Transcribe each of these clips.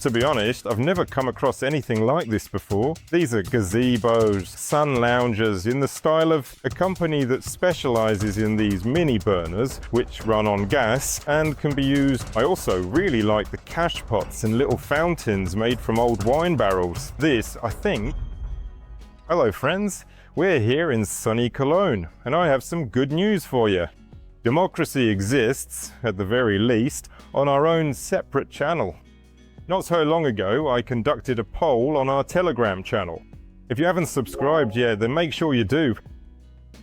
To be honest, I've never come across anything like this before. These are gazebos, sun loungers in the style of a company that specializes in these mini burners, which run on gas and can be used. I also really like the cash pots and little fountains made from old wine barrels. This, I think... Hello friends, we're here in sunny Cologne, and I have some good news for you. Democracy exists, at the very least, on our own separate channel. Not so long ago, I conducted a poll on our Telegram channel. If you haven't subscribed yet, then make sure you do.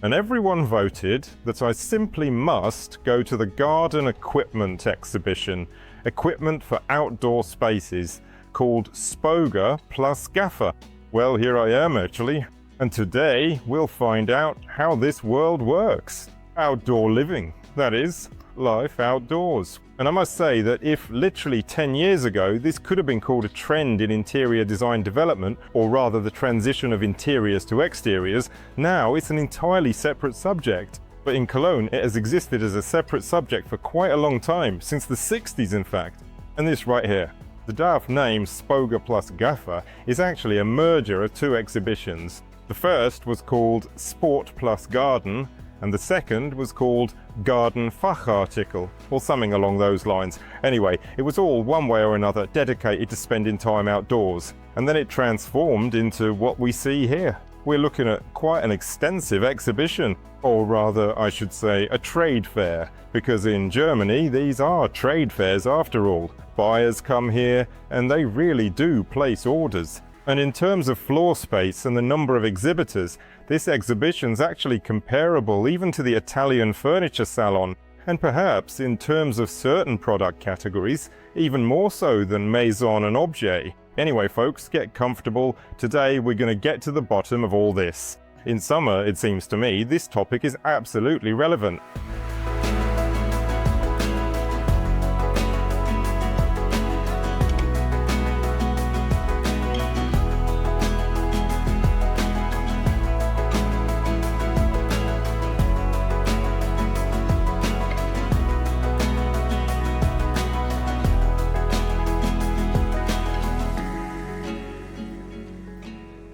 And everyone voted that I simply must go to the garden equipment exhibition, equipment for outdoor spaces, called Spoga+Gafa. Well, here I am actually, and today we'll find out how this world works. Outdoor living, that is, life outdoors. And I must say that if literally 10 years ago this could have been called a trend in interior design development, or rather the transition of interiors to exteriors, now it's an entirely separate subject. But in Cologne it has existed as a separate subject for quite a long time, since the 60s in fact. And this right here. The daft name Spoga+Gafa is actually a merger of two exhibitions. The first was called Sport plus Garden, and the second was called Garden Fachartikel, or something along those lines. Anyway, it was all one way or another dedicated to spending time outdoors. And then it transformed into what we see here. We're looking at quite an extensive exhibition, or rather, I should say, a trade fair, because in Germany these are trade fairs after all. Buyers come here and they really do place orders. And in terms of floor space and the number of exhibitors, this exhibition's actually comparable even to the Italian furniture salon, and perhaps in terms of certain product categories, even more so than Maison and Objet. Anyway folks, get comfortable. Today we're going to get to the bottom of all this. In summer, it seems to me, this topic is absolutely relevant.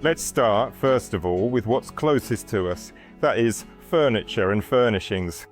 Let's start, first of all, with what's closest to us, that is, furniture and furnishings.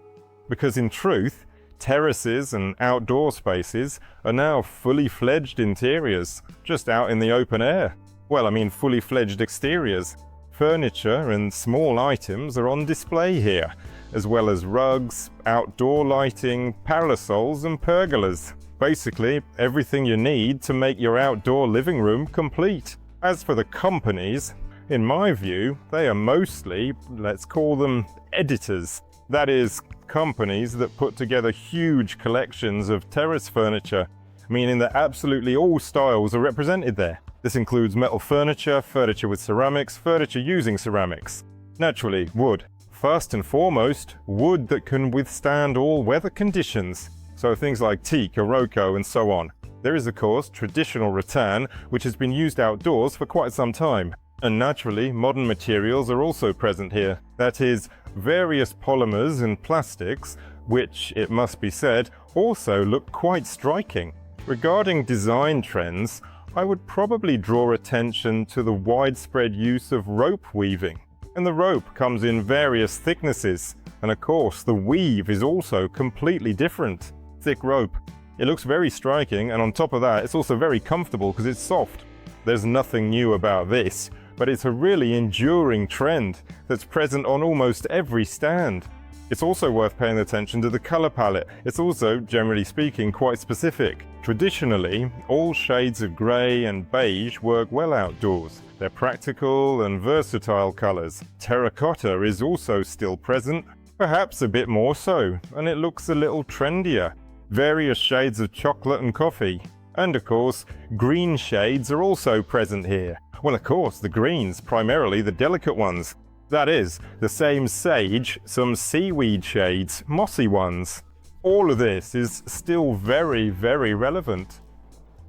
Because in truth, terraces and outdoor spaces are now fully fledged interiors, just out in the open air. Well, I mean fully fledged exteriors. Furniture and small items are on display here, as well as rugs, outdoor lighting, parasols and pergolas. Basically, everything you need to make your outdoor living room complete. As for the companies, in my view, they are mostly, let's call them, editors. That is, companies that put together huge collections of terrace furniture, meaning that absolutely all styles are represented there. This includes metal furniture, furniture with ceramics, furniture using ceramics. Naturally, wood. First and foremost, wood that can withstand all weather conditions. So things like teak, iroko, and so on. There is, of course, traditional rattan, which has been used outdoors for quite some time. And naturally, modern materials are also present here. That is, various polymers and plastics, which, it must be said, also look quite striking. Regarding design trends, I would probably draw attention to the widespread use of rope weaving. And the rope comes in various thicknesses. And of course, the weave is also completely different. Thick rope. It looks very striking, and on top of that, it's also very comfortable because it's soft. There's nothing new about this, but it's a really enduring trend that's present on almost every stand. It's also worth paying attention to the color palette. It's also, generally speaking, quite specific. Traditionally, all shades of grey and beige work well outdoors. They're practical and versatile colors. Terracotta is also still present, perhaps a bit more so, and it looks a little trendier. Various shades of chocolate and coffee. And of course, green shades are also present here. Well, of course, the greens, primarily the delicate ones. That is, the same sage, some seaweed shades, mossy ones. All of this is still very, very relevant.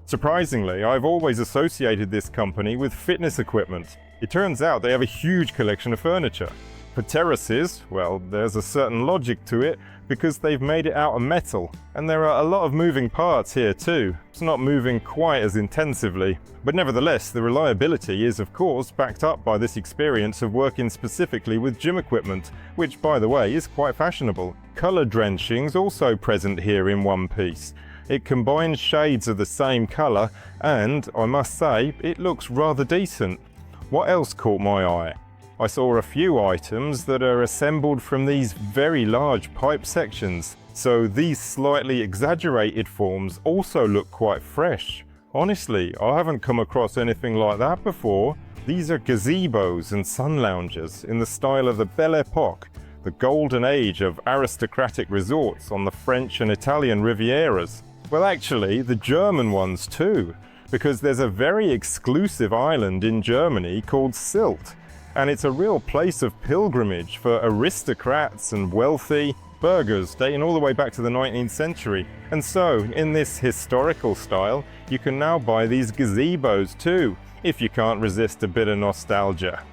Surprisingly, I've always associated this company with fitness equipment. It turns out they have a huge collection of furniture. For terraces, well, there's a certain logic to it, because they've made it out of metal, and there are a lot of moving parts here too. It's not moving quite as intensively, but nevertheless the reliability is of course backed up by this experience of working specifically with gym equipment, which by the way is quite fashionable. Colour drenching's also present here in one piece. It combines shades of the same colour and, I must say, it looks rather decent. What else caught my eye? I saw a few items that are assembled from these very large pipe sections, so these slightly exaggerated forms also look quite fresh. Honestly, I haven't come across anything like that before. These are gazebos and sun loungers in the style of the Belle Epoque, the golden age of aristocratic resorts on the French and Italian Rivieras. Well, actually, the German ones too, because there's a very exclusive island in Germany called Sylt, and it's a real place of pilgrimage for aristocrats and wealthy burghers dating all the way back to the 19th century. And so, in this historical style, you can now buy these gazebos too, if you can't resist a bit of nostalgia.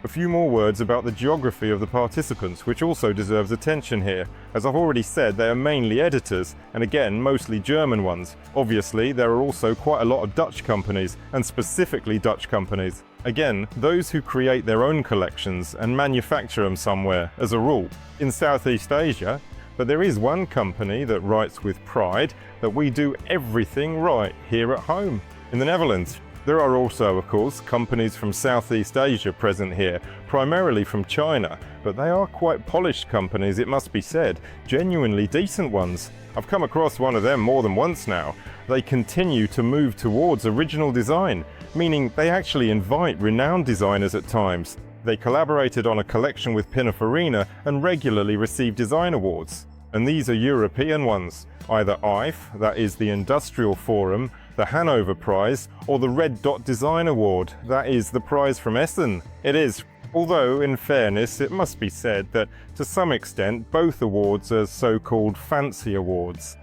A few more words about the geography of the participants, which also deserves attention here. As I've already said, they are mainly editors, and again, mostly German ones. Obviously, there are also quite a lot of Dutch companies, and specifically Dutch companies. Again, those who create their own collections and manufacture them somewhere, as a rule, in Southeast Asia. But there is one company that writes with pride that we do everything right here at home, in the Netherlands. There are also, of course, companies from Southeast Asia present here, primarily from China, but they are quite polished companies, it must be said, genuinely decent ones. I've come across one of them more than once now. They continue to move towards original design, meaning they actually invite renowned designers at times. They collaborated on a collection with Pininfarina and regularly receive design awards. And these are European ones, either IFE, that is the Industrial Forum, the Hanover Prize, or the Red Dot Design Award, that is the prize from Essen. It is, although in fairness it must be said that to some extent both awards are so-called fancy awards.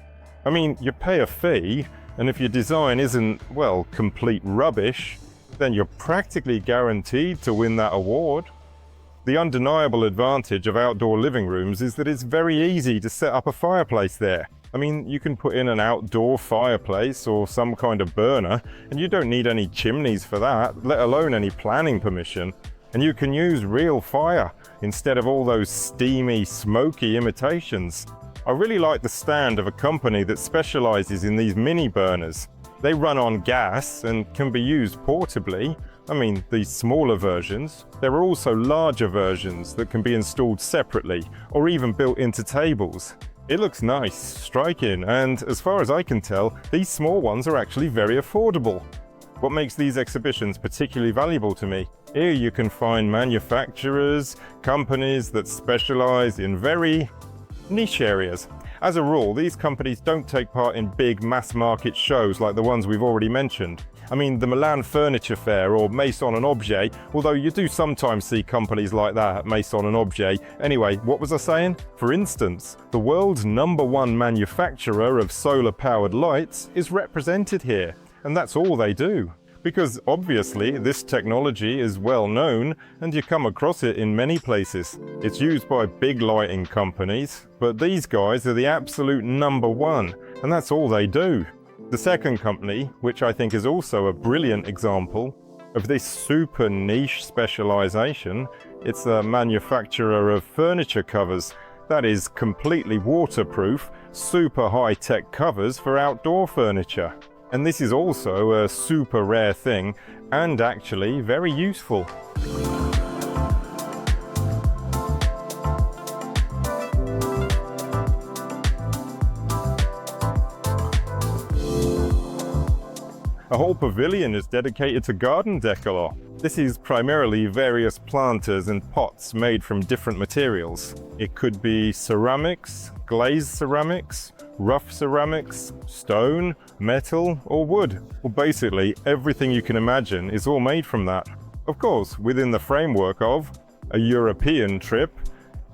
I mean, you pay a fee, and if your design isn't, well, complete rubbish, then you're practically guaranteed to win that award. The undeniable advantage of outdoor living rooms is that it's very easy to set up a fireplace there. I mean, you can put in an outdoor fireplace or some kind of burner, and you don't need any chimneys for that, let alone any planning permission. And you can use real fire instead of all those steamy, smoky imitations. I really like the stand of a company that specializes in these mini burners. They run on gas and can be used portably. I mean, these smaller versions. There are also larger versions that can be installed separately or even built into tables. It looks nice, striking, and as far as I can tell, these small ones are actually very affordable. What makes these exhibitions particularly valuable to me? Here you can find manufacturers, companies that specialize in very niche areas. As a rule, these companies don't take part in big mass market shows like the ones we've already mentioned. I mean, the Milan Furniture Fair or Maison & Objet, although you do sometimes see companies like that at Maison & Objet. Anyway, what was I saying? For instance, the world's #1 manufacturer of solar-powered lights is represented here, and that's all they do. Because obviously this technology is well known and you come across it in many places. It's used by big lighting companies, but these guys are the absolute #1, and that's all they do. The second company, which I think is also a brilliant example of this super niche specialization, it's a manufacturer of furniture covers. That is completely waterproof, super high-tech covers for outdoor furniture. And this is also a super rare thing and actually very useful. A whole pavilion is dedicated to garden decor. This is primarily various planters and pots made from different materials. It could be ceramics, glazed ceramics, rough ceramics, stone, metal, or wood. Well, basically, everything you can imagine is all made from that. Of course, within the framework of a European trip.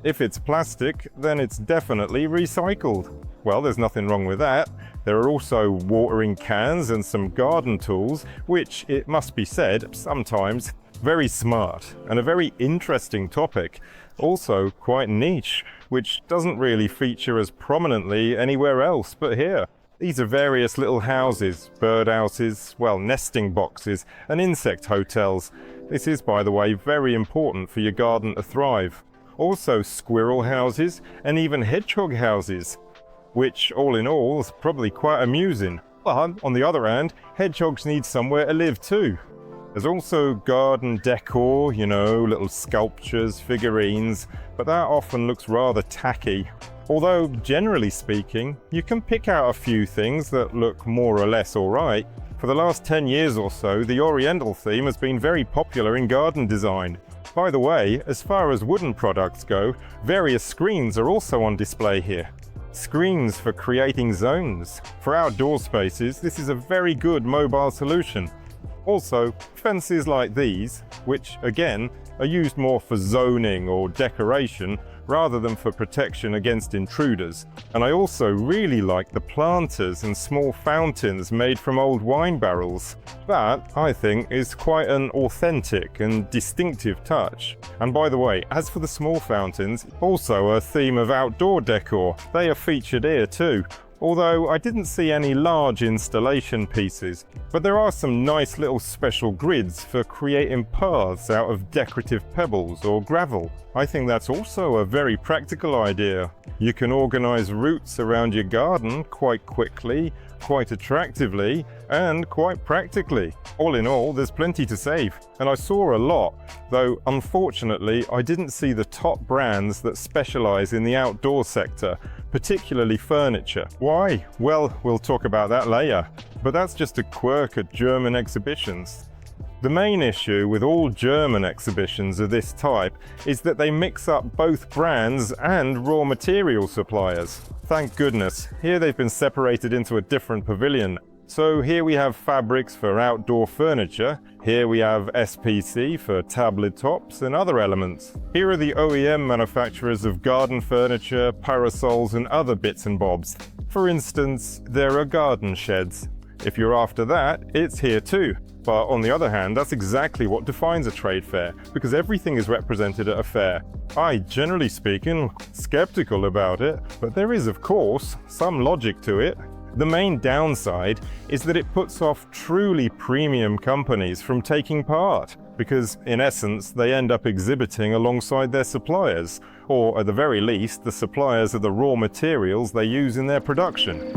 If it's plastic, then it's definitely recycled. Well, there's nothing wrong with that. There are also watering cans and some garden tools, which, it must be said, sometimes Very smart and a very interesting topic, also quite niche, which doesn't really feature as prominently anywhere else but here. These are various little houses, birdhouses, well, nesting boxes, and insect hotels. This is, by the way, very important for your garden to thrive. Also squirrel houses and even hedgehog houses, which all in all is probably quite amusing. But on the other hand, hedgehogs need somewhere to live too. There's also garden decor, you know, little sculptures, figurines, but that often looks rather tacky. Although, generally speaking, you can pick out a few things that look more or less alright. For the last 10 years or so, the Oriental theme has been very popular in garden design. By the way, as far as wooden products go, various screens are also on display here. Screens for creating zones. For outdoor spaces, this is a very good mobile solution. Also, fences like these, which again are used more for zoning or decoration rather than for protection against intruders. And I also really like the planters and small fountains made from old wine barrels. That, I think, is quite an authentic and distinctive touch. And by the way, as for the small fountains, also a theme of outdoor decor. They are featured here too. Although I didn't see any large installation pieces, but there are some nice little special grids for creating paths out of decorative pebbles or gravel. I think that's also a very practical idea. You can organise routes around your garden quite quickly, quite attractively, and quite practically. All in all, there's plenty to save, and I saw a lot, though unfortunately I didn't see the top brands that specialise in the outdoor sector, particularly furniture. Why? Well, we'll talk about that later, but that's just a quirk of German exhibitions. The main issue with all German exhibitions of this type is that they mix up both brands and raw material suppliers. Thank goodness, here they've been separated into a different pavilion. So here we have fabrics for outdoor furniture, here we have SPC for tabletops and other elements. Here are the OEM manufacturers of garden furniture, parasols and other bits and bobs. For instance, there are garden sheds. If you're after that, it's here too. But on the other hand, that's exactly what defines a trade fair, because everything is represented at a fair. I, generally speaking, skeptical about it, but there is, of course, some logic to it. The main downside is that it puts off truly premium companies from taking part, because in essence they end up exhibiting alongside their suppliers, or at the very least the suppliers of the raw materials they use in their production.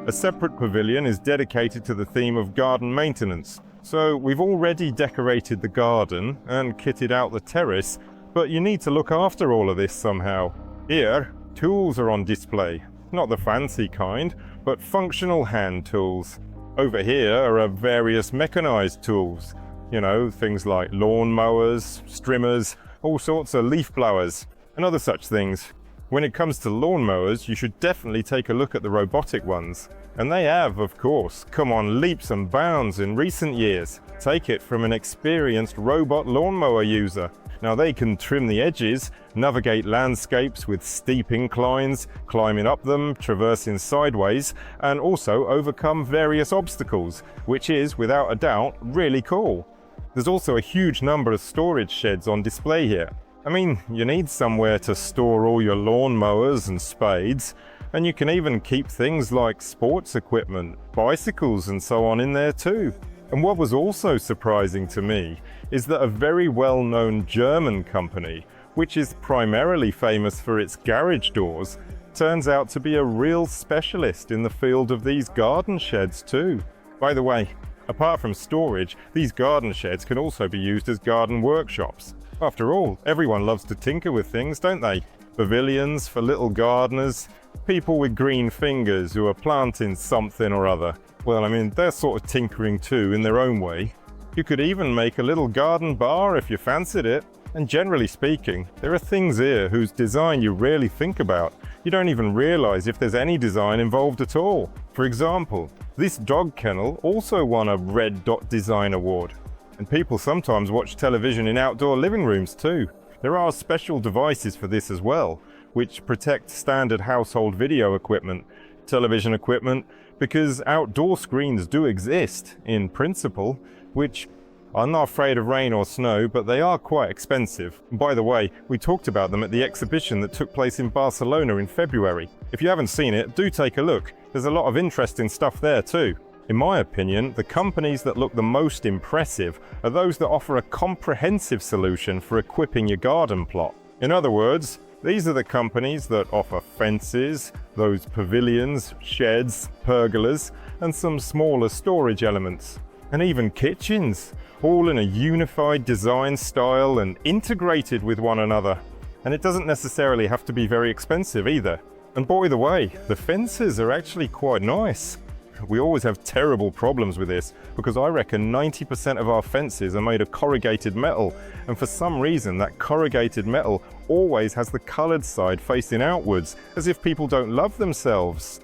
A separate pavilion is dedicated to the theme of garden maintenance. So we've already decorated the garden and kitted out the terrace, but you need to look after all of this somehow. Here, tools are on display. Not the fancy kind, but functional hand tools. Over here are various mechanized tools. You know, things like lawn mowers, strimmers, all sorts of leaf blowers, and other such things. When it comes to lawnmowers, you should definitely take a look at the robotic ones. And they have, of course, come on leaps and bounds in recent years. Take it from an experienced robot lawnmower user. Now they can trim the edges, navigate landscapes with steep inclines, climbing up them, traversing sideways, and also overcome various obstacles, which is, without a doubt, really cool. There's also a huge number of storage sheds on display here. I mean, you need somewhere to store all your lawn mowers and spades, and you can even keep things like sports equipment, bicycles and so on in there too. And what was also surprising to me is that a very well-known German company, which is primarily famous for its garage doors, turns out to be a real specialist in the field of these garden sheds too. By the way, apart from storage, these garden sheds can also be used as garden workshops. After all, everyone loves to tinker with things, don't they? Pavilions for little gardeners, people with green fingers who are planting something or other. Well, I mean, they're sort of tinkering too in their own way. You could even make a little garden bar if you fancied it. And generally speaking, there are things here whose design you rarely think about. You don't even realize if there's any design involved at all. For example, this dog kennel also won a Red Dot Design Award. And people sometimes watch television in outdoor living rooms too. There are special devices for this as well, which protect standard household video equipment, television equipment, because outdoor screens do exist, in principle, which I'm not afraid of rain or snow, but they are quite expensive. And by the way, we talked about them at the exhibition that took place in Barcelona in February. If you haven't seen it, do take a look. There's a lot of interesting stuff there too. In my opinion, the companies that look the most impressive are those that offer a comprehensive solution for equipping your garden plot. In other words, these are the companies that offer fences, those pavilions, sheds, pergolas, and some smaller storage elements. And even kitchens, all in a unified design style and integrated with one another. And it doesn't necessarily have to be very expensive either. And by the way, the fences are actually quite nice. We always have terrible problems with this because I reckon 90% of our fences are made of corrugated metal, and for some reason that corrugated metal always has the coloured side facing outwards, as if people don't love themselves.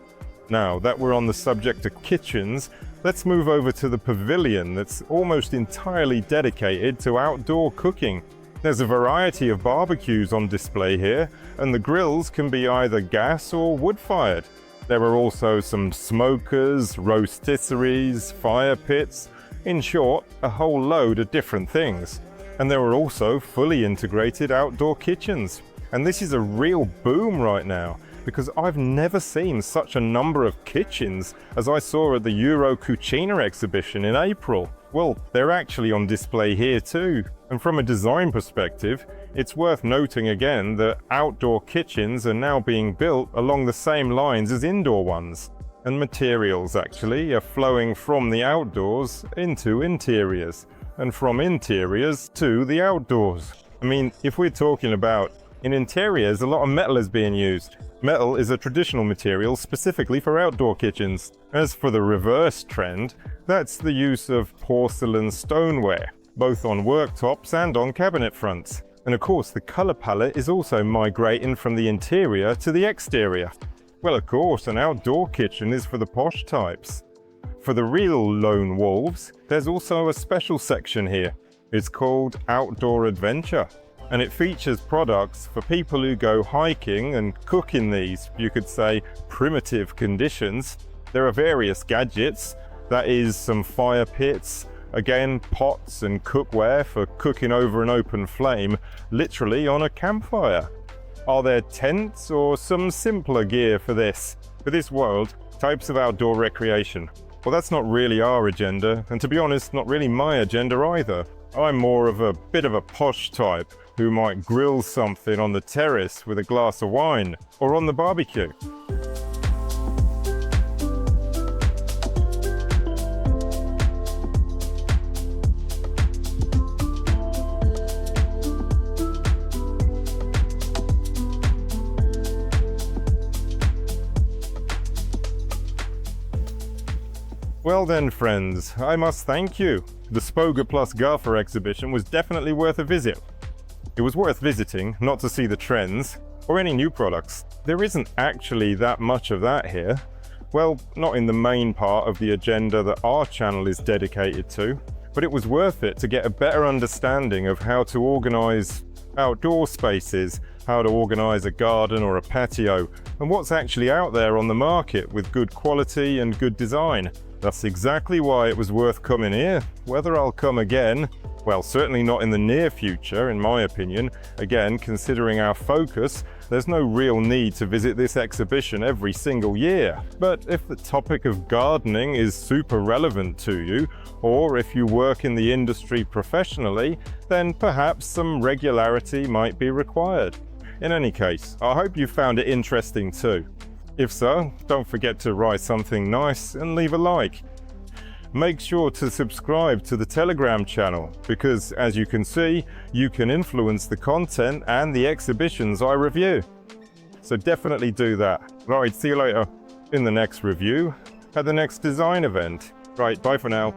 Now that we're on the subject of kitchens, let's move over to the pavilion that's almost entirely dedicated to outdoor cooking. There's a variety of barbecues on display here, and the grills can be either gas or wood-fired. There are also some smokers, rotisseries, fire pits, in short, a whole load of different things. And there are also fully integrated outdoor kitchens. And this is a real boom right now, because I've never seen such a number of kitchens as I saw at the Euro Cucina exhibition in April. Well, they're actually on display here too. And from a design perspective, it's worth noting again that outdoor kitchens are now being built along the same lines as indoor ones. And materials actually are flowing from the outdoors into interiors, and from interiors to the outdoors. I mean, if we're talking about in interiors, a lot of metal is being used. Metal is a traditional material specifically for outdoor kitchens. As for the reverse trend, that's the use of porcelain stoneware, both on worktops and on cabinet fronts. And of course, the colour palette is also migrating from the interior to the exterior. Well, of course, an outdoor kitchen is for the posh types. For the real lone wolves, there's also a special section here. It's called Outdoor Adventure. And it features products for people who go hiking and cook in these, you could say, primitive conditions. There are various gadgets, that is some fire pits, again pots and cookware for cooking over an open flame, literally on a campfire. Are there tents or some simpler gear for this? For this world, types of outdoor recreation. Well, that's not really our agenda, and to be honest, not really my agenda either. I'm more of a bit of a posh type who might grill something on the terrace with a glass of wine or on the barbecue. Well then friends, I must thank you. The Spoga+Gafa exhibition was definitely worth a visit. It was worth visiting, not to see the trends, or any new products. There isn't actually that much of that here. Well, not in the main part of the agenda that our channel is dedicated to, but it was worth it to get a better understanding of how to organise outdoor spaces, how to organise a garden or a patio, and what's actually out there on the market with good quality and good design. That's exactly why it was worth coming here. Whether I'll come again, well, certainly not in the near future, in my opinion. Again, considering our focus, there's no real need to visit this exhibition every single year. But if the topic of gardening is super relevant to you, or if you work in the industry professionally, then perhaps some regularity might be required. In any case, I hope you found it interesting too. If so, don't forget to write something nice and leave a like. Make sure to subscribe to the Telegram channel because, as you can see, you can influence the content and the exhibitions I review. So definitely do that. Right, see you later in the next review at the next design event. Right, bye for now.